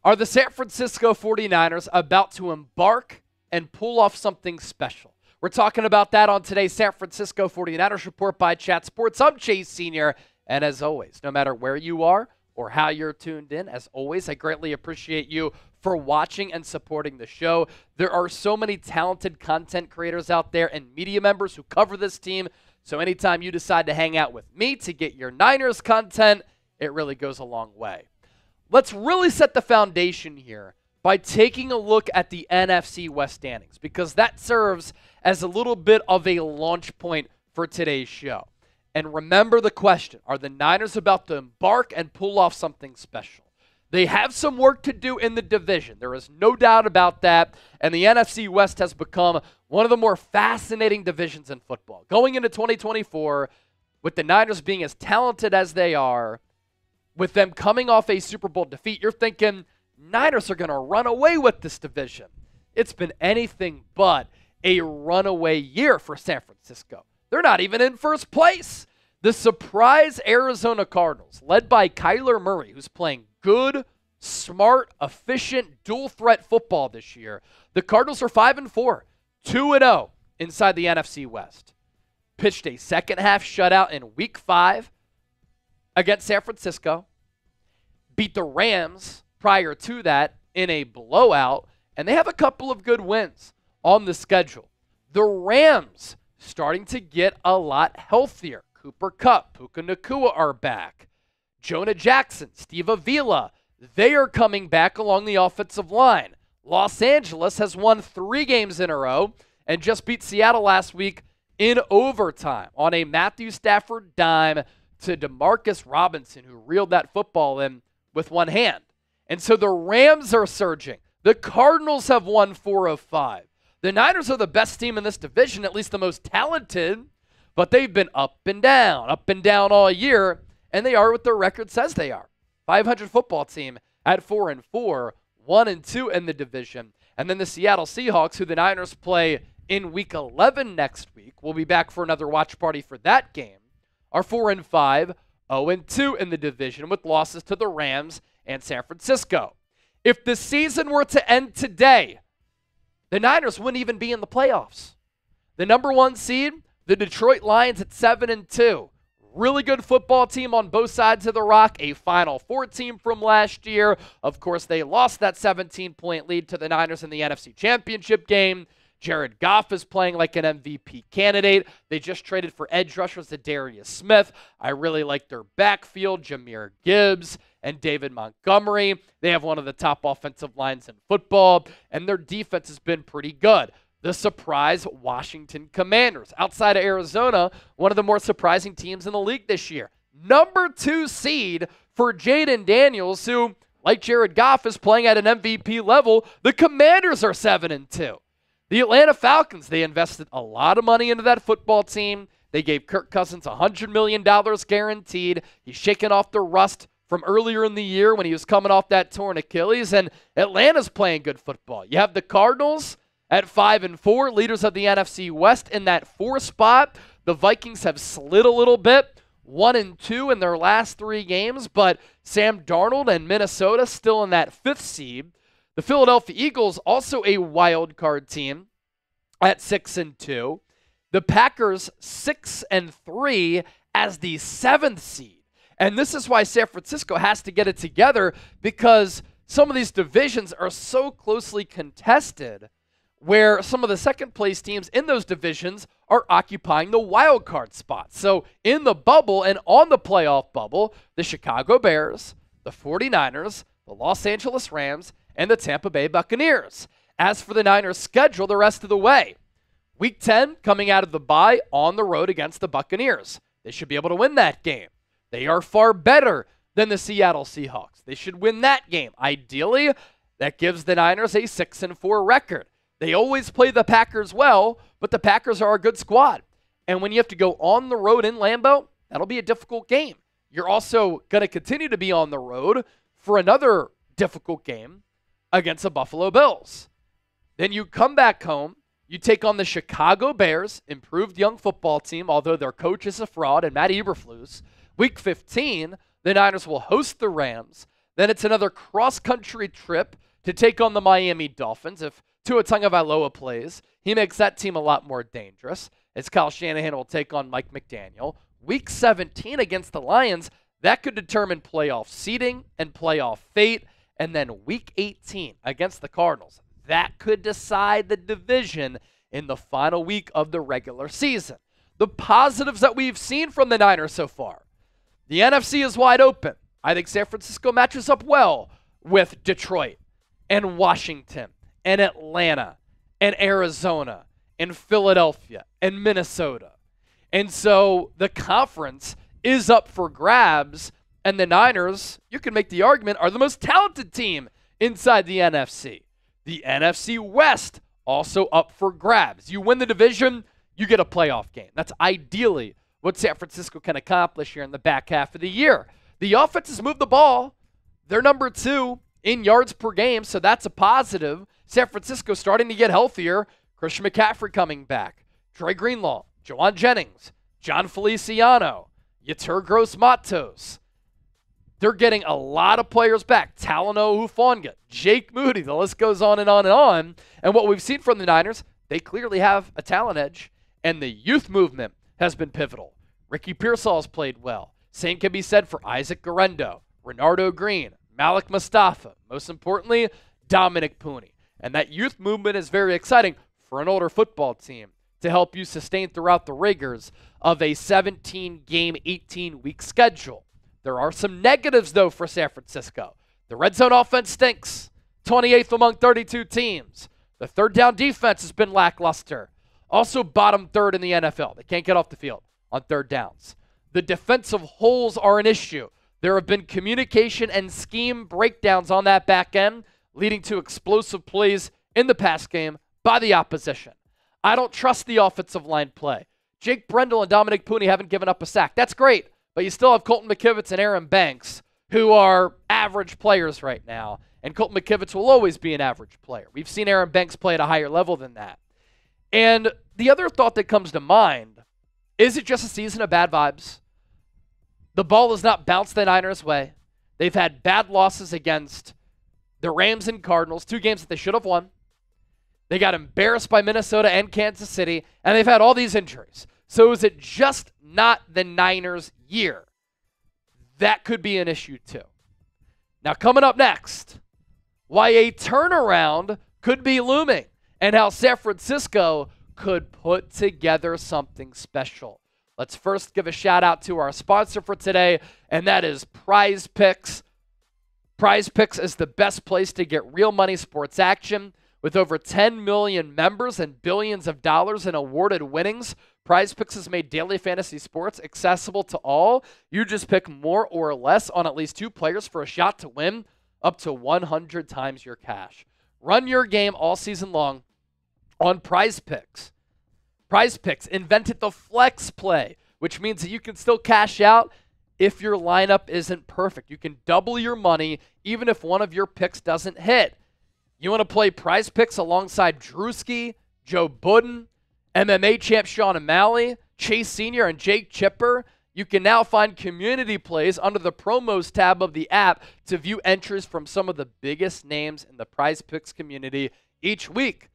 Are the San Francisco 49ers about to embark and pull off something special? We're talking about that on today's San Francisco 49ers Report by Chat Sports. I'm Chase Sr., and as always, no matter where you are or how you're tuned in, as always, I greatly appreciate you for watching and supporting the show. There are so many talented content creators out there and media members who cover this team, so anytime you decide to hang out with me to get your Niners content, it really goes a long way. Let's really set the foundation here by taking a look at the NFC West standings, because that serves as a little bit of a launch point for today's show. And remember the question, are the Niners about to embark and pull off something special? They have some work to do in the division. There is no doubt about that. And the NFC West has become one of the more fascinating divisions in football. Going into 2024, with the Niners being as talented as they are, with them coming off a Super Bowl defeat, you're thinking Niners are going to run away with this division. It's been anything but a runaway year for San Francisco. They're not even in first place. The surprise Arizona Cardinals, led by Kyler Murray, who's playing good, smart, efficient, dual-threat football this year. The Cardinals are 5-4, 2-0 inside the NFC West. Pitched a second-half shutout in Week 5 against San Francisco. Beat the Rams prior to that in a blowout, and they have a couple of good wins on the schedule. The Rams starting to get a lot healthier. Cooper Kupp, Puka Nacua are back. Jonah Jackson, Steve Avila, they are coming back along the offensive line. Los Angeles has won 3 games in a row and just beat Seattle last week in overtime on a Matthew Stafford dime to Demarcus Robinson, who reeled that football in with one hand. And so the Rams are surging. The Cardinals have won 4 of 5. The Niners are the best team in this division, at least the most talented, but they've been up and down all year, and they are what their record says they are. 500 football team at 4-4, 1-2 in the division. And then the Seattle Seahawks, who the Niners play in Week 11 next week, we'll be back for another watch party for that game, are 4-5, 0-2 in the division with losses to the Rams and San Francisco. If the season were to end today, the Niners wouldn't even be in the playoffs. The number 1 seed, the Detroit Lions at 7-2. Really good football team on both sides of the rock, a Final Four team from last year. Of course, they lost that 17-point lead to the Niners in the NFC Championship game. Jared Goff is playing like an MVP candidate. They just traded for edge rushers to Darius Smith. I really like their backfield, Jahmyr Gibbs and David Montgomery. They have one of the top offensive lines in football, and their defense has been pretty good. The surprise Washington Commanders, outside of Arizona, one of the more surprising teams in the league this year. Number 2 seed for Jaden Daniels, who, like Jared Goff, is playing at an MVP level. The Commanders are 7-2. The Atlanta Falcons, they invested a lot of money into that football team. They gave Kirk Cousins $100 million guaranteed. He's shaking off the rust from earlier in the year when he was coming off that torn Achilles, and Atlanta's playing good football. You have the Cardinals at 5-4, leaders of the NFC West in that 4 spot. The Vikings have slid a little bit, 1-2 in their last 3 games, but Sam Darnold and Minnesota still in that 5th seed. The Philadelphia Eagles, also a wild card team at 6-2. The Packers 6-3 as the 7th seed. And this is why San Francisco has to get it together, because some of these divisions are so closely contested where some of the second-place teams in those divisions are occupying the wild card spots. So in the bubble and on the playoff bubble, the Chicago Bears, the 49ers, the Los Angeles Rams, and the Tampa Bay Buccaneers. As for the Niners' schedule the rest of the way, Week 10 coming out of the bye on the road against the Buccaneers. They should be able to win that game. They are far better than the Seattle Seahawks. They should win that game. Ideally, that gives the Niners a 6-4 record. They always play the Packers well, but the Packers are a good squad. And when you have to go on the road in Lambeau, that'll be a difficult game. You're also going to continue to be on the road for another difficult game against the Buffalo Bills. Then you come back home, you take on the Chicago Bears, improved young football team, although their coach is a fraud, and Matt Eberflus. Week 15, the Niners will host the Rams. Then it's another cross-country trip to take on the Miami Dolphins. If Tua Tagovailoa plays, he makes that team a lot more dangerous, as Kyle Shanahan will take on Mike McDaniel. Week 17 against the Lions, that could determine playoff seeding and playoff fate. And then Week 18 against the Cardinals, that could decide the division in the final week of the regular season. The positives that we've seen from the Niners so far: the NFC is wide open. I think San Francisco matches up well with Detroit and Washington and Atlanta and Arizona and Philadelphia and Minnesota. And so the conference is up for grabs, and the Niners, you can make the argument, are the most talented team inside the NFC. The NFC West also up for grabs. You win the division, you get a playoff game. That's ideally what San Francisco can accomplish here in the back half of the year. The offense has moved the ball. They're number 2 in yards per game, so that's a positive. San Francisco starting to get healthier. Christian McCaffrey coming back. Troy Greenlaw, Jawan Jennings, John Feliciano, Yetur Gross-Matos. They're getting a lot of players back. Talanoa Hufanga, Jake Moody, the list goes on and on and on. And what we've seen from the Niners, they clearly have a talent edge, and the youth movement has been pivotal. Ricky Pearsall has played well. Same can be said for Isaac Guerrero, Renardo Green, Malik Mustafa, most importantly, Dominic Pooney. And that youth movement is very exciting for an older football team to help you sustain throughout the rigors of a 17-game, 18-week schedule. There are some negatives, though, for San Francisco. The red zone offense stinks, 28th among 32 teams. The third down defense has been lackluster. Also bottom third in the NFL. They can't get off the field on third downs. The defensive holes are an issue. There have been communication and scheme breakdowns on that back end, leading to explosive plays in the pass game by the opposition. I don't trust the offensive line play. Jake Brendel and Dominic Pooney haven't given up a sack. That's great, but you still have Colton McKivitz and Aaron Banks, who are average players right now, and Colton McKivitz will always be an average player. We've seen Aaron Banks play at a higher level than that. And the other thought that comes to mind, is it just a season of bad vibes? The ball has not bounced the Niners' way. They've had bad losses against the Rams and Cardinals, 2 games that they should have won. They got embarrassed by Minnesota and Kansas City, and they've had all these injuries. So is it just not the Niners' year? That could be an issue too. Now, coming up next, why a turnaround could be looming and how San Francisco could put together something special. Let's first give a shout out to our sponsor for today, and that is Prize Picks. Prize Picks is the best place to get real money sports action. With over 10 million members and billions of dollars in awarded winnings, Prize Picks has made daily fantasy sports accessible to all. You just pick more or less on at least 2 players for a shot to win up to 100 times your cash. Run your game all season long on Prize Picks. Prize Picks invented the flex play, which means that you can still cash out if your lineup isn't perfect. You can double your money even if one of your picks doesn't hit. You want to play Prize Picks alongside Drewski, Joe Budden, MMA champ Sean O'Malley, Chase Sr., and Jake Chipper? You can now find community plays under the promos tab of the app to view entries from some of the biggest names in the Prize Picks community each week.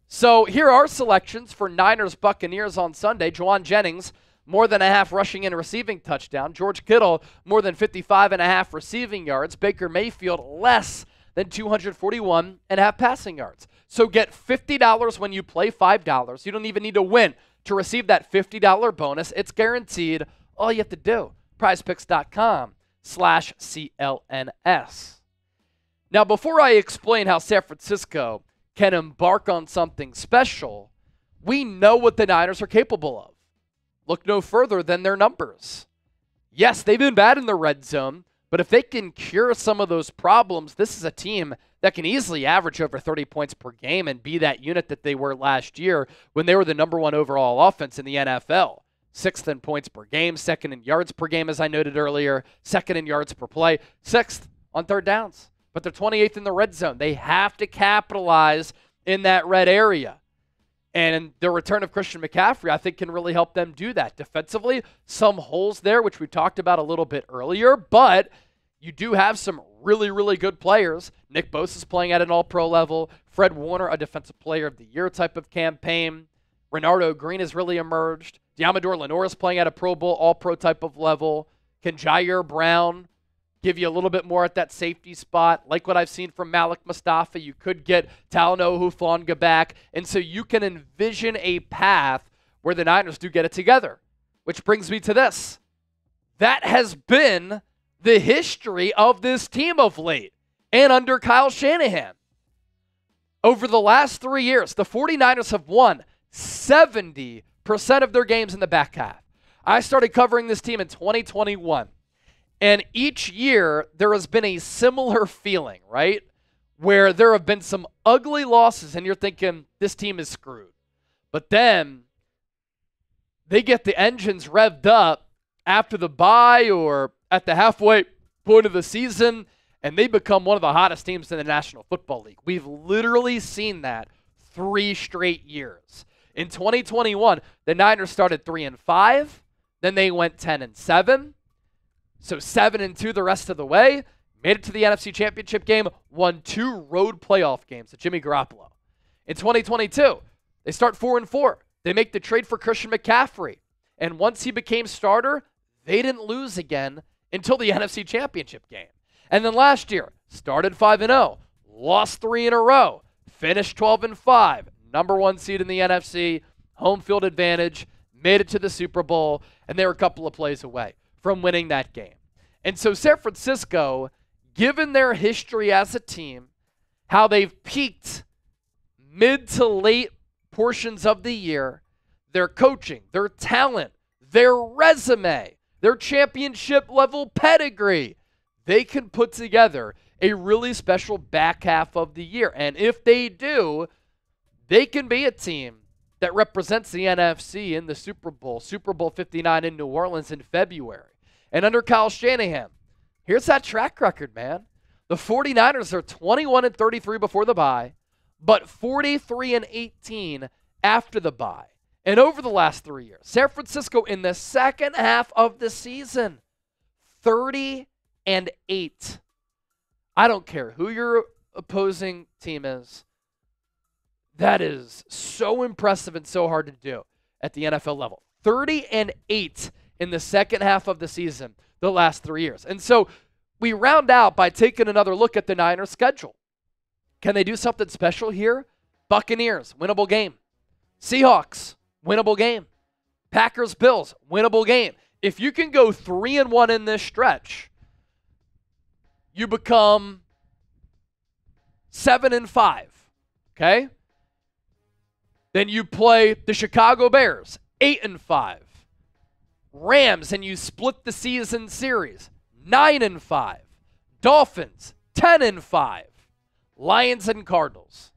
So here are selections for Niners Buccaneers on Sunday. Jawan Jennings, more than a half rushing and receiving touchdown. George Kittle, more than 55.5 receiving yards. Baker Mayfield, less than 241.5 passing yards. So get $50 when you play $5. You don't even need to win to receive that $50 bonus. It's guaranteed. All you have to do, prizepicks.com/CLNS. Now, before I explain how San Francisco can embark on something special, we know what the Niners are capable of. Look no further than their numbers. Yes, they've been bad in the red zone, but if they can cure some of those problems, this is a team that can easily average over 30 points per game and be that unit that they were last year when they were the number 1 overall offense in the NFL. 6th in points per game, 2nd in yards per game, as I noted earlier, 2nd in yards per play, 6th on third downs. But they're 28th in the red zone. They have to capitalize in that red area. And the return of Christian McCaffrey, I think, can really help them do that. Defensively, some holes there, which we talked about a little bit earlier, but you do have some really, really good players. Nick Bosa's playing at an all-pro level. Fred Warner, a Defensive Player of the Year type of campaign. Renardo Green has really emerged. Diamador Lenore is playing at a Pro Bowl, all-pro type of level. Can Jair Brown give you a little bit more at that safety spot? Like what I've seen from Malik Mustafa, you could get Talanoa Hufanga back. And so you can envision a path where the Niners do get it together. Which brings me to this. That has been the history of this team of late and under Kyle Shanahan. Over the last 3 years, the 49ers have won 70% of their games in the back half. I started covering this team in 2021. And each year, there has been a similar feeling, right? Where there have been some ugly losses, and you're thinking, this team is screwed. But then they get the engines revved up after the bye or at the halfway point of the season, and they become one of the hottest teams in the National Football League. We've literally seen that 3 straight years. In 2021, the Niners started 3-5, then they went 10-7. So 7-2 the rest of the way, made it to the NFC Championship game, won 2 road playoff games with Jimmy Garoppolo. In 2022, they start 4-4. They make the trade for Christian McCaffrey. And once he became starter, they didn't lose again until the NFC Championship game. And then last year, started 5-0, lost 3 in a row, finished 12-5, number 1 seed in the NFC, home field advantage, made it to the Super Bowl, and they were a couple of plays away from winning that game. And so San Francisco, given their history as a team, how they've peaked mid to late portions of the year, their coaching, their talent, their resume, their championship level pedigree, they can put together a really special back half of the year. And if they do, they can be a team that represents the NFC in the Super Bowl 59 in New Orleans in February. And under Kyle Shanahan, here's that track record, man. The 49ers are 21-33 before the bye, but 43-18 after the bye. And over the last 3 years, San Francisco in the second half of the season, 30-8. I don't care who your opposing team is. That is so impressive and so hard to do at the NFL level. 30-8 in the second half of the season the last 3 years. And so we round out by taking another look at the Niners' schedule. Can they do something special here? Buccaneers, winnable game. Seahawks, winnable game. Packers, Bills, winnable game. If you can go 3-1 in this stretch, you become 7-5, okay? Then you play the Chicago Bears, 8-5. Rams, and you split the season series, 9-5. Dolphins, 10-5. Lions and Cardinals.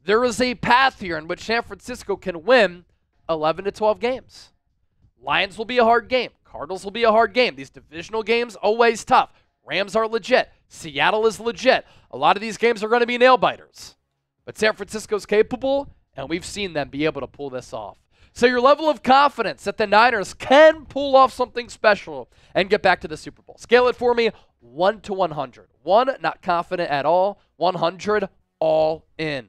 There is a path here in which San Francisco can win 11 to 12 games. Lions will be a hard game. Cardinals will be a hard game. These divisional games, always tough. Rams are legit. Seattle is legit. A lot of these games are going to be nail-biters. But San Francisco's capable, and we've seen them be able to pull this off. So your level of confidence that the Niners can pull off something special and get back to the Super Bowl. Scale it for me, 1 to 100. 1, not confident at all. 100, all in.